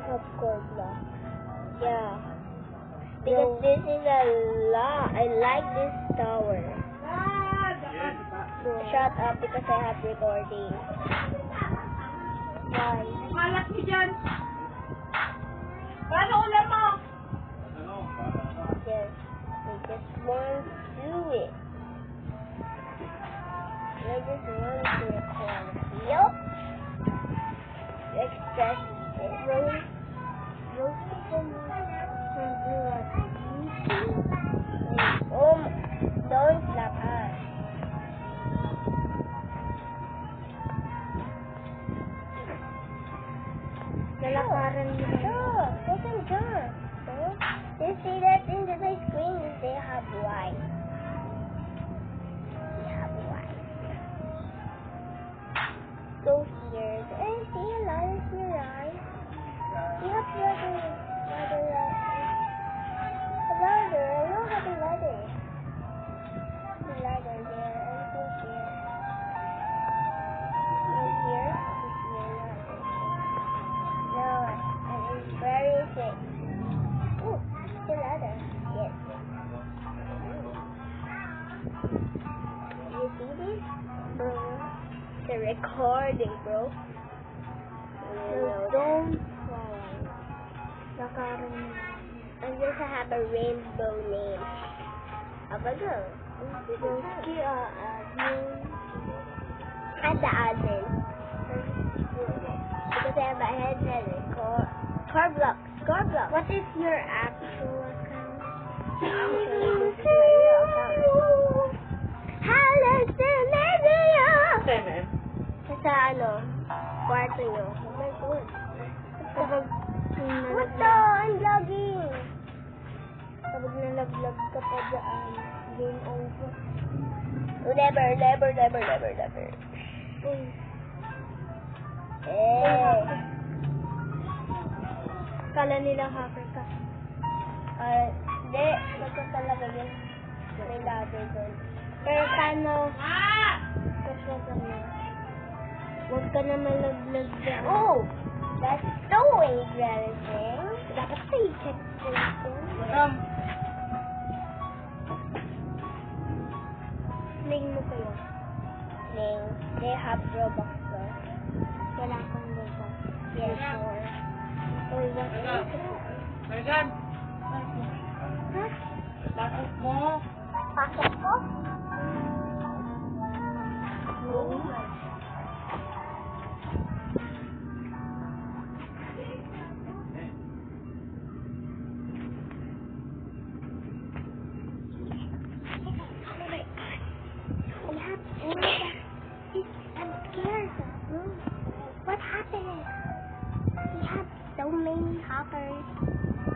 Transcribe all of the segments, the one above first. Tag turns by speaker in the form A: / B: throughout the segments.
A: Popcorn block.
B: Yeah. Because this is a lot. I like this tower. Shut up because I have recording.
A: Why?
C: Malat mo dyan. Paano ulam mo?
B: Yes. I just want to do it. I just want to record. Yup. Express it.
A: Rose can do what?
B: Oh, don't slap us.
A: Lalakaran mo lang.
B: Jump. They can jump. So, you see that in the screen they have white. They have white. Go here. And see a lot of your eyes. You have ladder. A ladder. I know how to ladder. The ladder there. And go here. And here. No, it's very thick. Ooh, the ladder. Yes. You see this? The recording, bro.
A: Don't fall. Lakaran mo.
B: And this I have a rainbow name. Have a go.
A: Roski, admin.
B: At the admin. Because I have a head and a car block. Score block.
A: What is your actual account?
B: Actually, this is my real account. Hello, Scenario! Sa kwarto nyo. Oh my God.
A: Kapag
B: What the? I'm vlogging.
A: Kapag nalaglag ka pa dyan, game over.
B: Never.
A: Uy.
B: Eh.
A: Kala nila hacker ka.
B: Hindi. Ito talaga yun. May ladder doon.
A: Pero paano? Kapag huwag ka na malaglag dyan.
B: Oh! That's so interesting.
A: Dapat pa i-check po ito. Link mo kayo.
B: They have Robux though.
A: Wala kang logo.
B: Yes, sure.
A: Or what is it?
C: Megan!
A: Ha?
C: Pasok mo!
B: Pasok ko?
A: No.
B: I'm scared. What happened? We have so many hackers.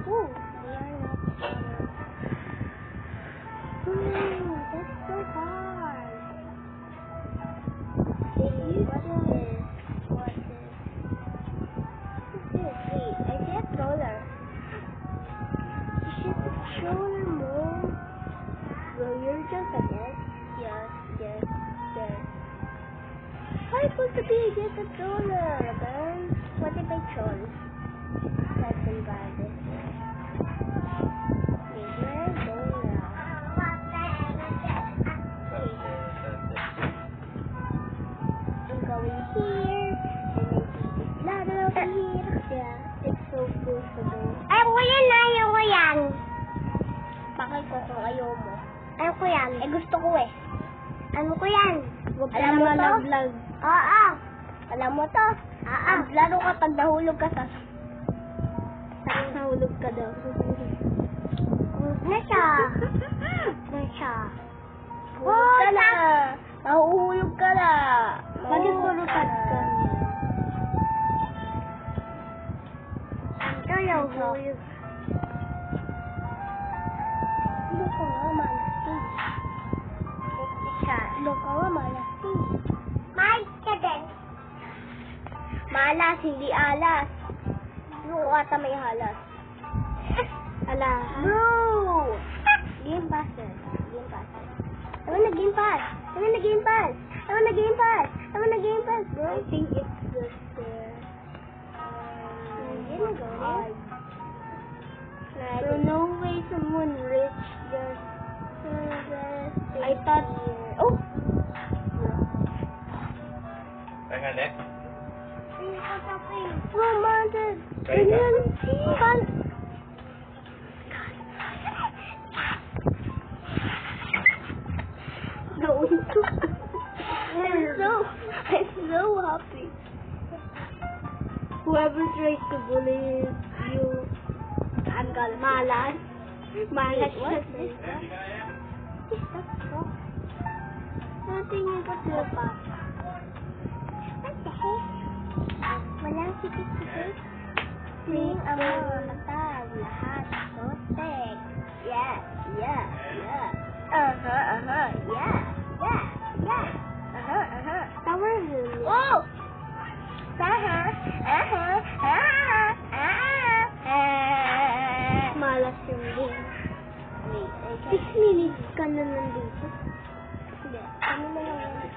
B: Ooh, they are not scared. Ooh, that's so hard. What is this? Wait, I see a stroller. You should stroller move. Well, you're just a guess. Yes. How are you supposed to be just a troller, man? What if I troll? That's embarrassing. Wait, where am I going now? I'm going here, and then this ladder over here.
A: Yeah, it's so cool to do.
B: Ayaw ko yan. Bakit ko kung ayaw mo? Ayaw ko yan. Eh, gusto ko eh. Ano ko yan?
A: Huwag ka
B: Alam
A: na
B: mo to?
A: malaglag.
B: Oo. Alam mo to? Oo. Laro ka pag nahulog ka sa...
A: Nahulog ka daw.
B: Na siya.
A: Hulog ka na.
B: Nahuhulog ka na.
A: Magigulutan ka niya.
B: Ito yung hulog. Look ka nga, malasing. Look ka nga, malasing. Malas ka din. Malas, hindi alas. Yung ata may halas.
A: Ala.
B: Bro! Game pass, sir. I wanna game pass, bro.
A: I think it's just there.
B: gonna go there.
A: So no way someone rich just... I thought... Oh!
C: Teka, next.
B: Romantic.
C: Teka.
B: No, I'm so happy.
A: Whoever tries to bully you,
B: I'm gonna
A: malas. Malas
B: What's
A: siya.
B: this?
A: Nothing you got to pa.
B: What the heck? Walang sikit-sikit. Sing ang mga mata. Lahat. Sotek. Yeah. Yeah. Yeah. Yeah. Yeah. Yeah.
A: Tower Hill.
B: Oh!
A: Malas yung game.
B: Wait, I
A: 6
B: can't.
A: minutes ka na nandito.
B: Hindi. Ano na lang yan?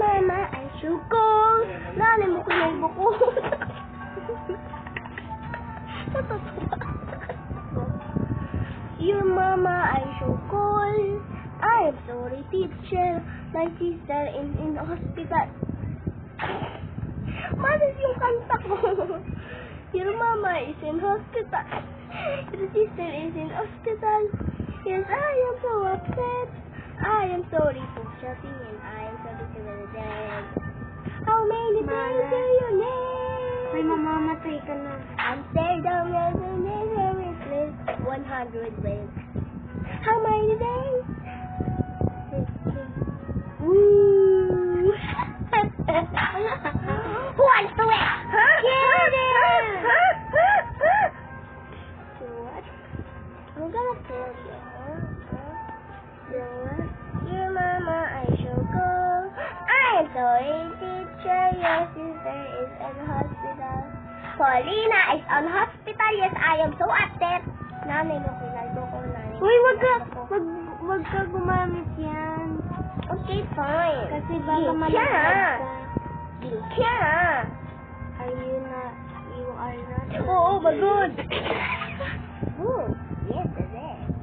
B: Mama, ay sukong. Nanay mo ko na yung buko. Your mama ay sukol. I am sorry, teacher. My sister is in hospital. Malas yung kanta ko. Your mama is in hospital. Your sister is in hospital. Yes, I am so upset. I am sorry for shouting and I am sorry to the dead. How many times do you name?
A: Ay, mamamatay ka na.
B: Amsterdam has a name place 100 ways. How many days?
A: 15.
B: Woo! Who wants to win? Get it!
A: So what?
B: I'm gonna tell you. Your mama, I shall go. I am sorry, teacher. Your sister is in hospital. Paulina is on hospital. Yes, I am so upset. Nanay mo, kinalbo ko. Nanay mo,
A: Uy, wag ka gumamit yan.
B: Okay, fine.
A: Kasi baka
B: Di
A: malaglag
B: siya.
A: ka.
B: Di siya.
A: Are you not, you are not.
B: Oo, bagod. Oh, yes,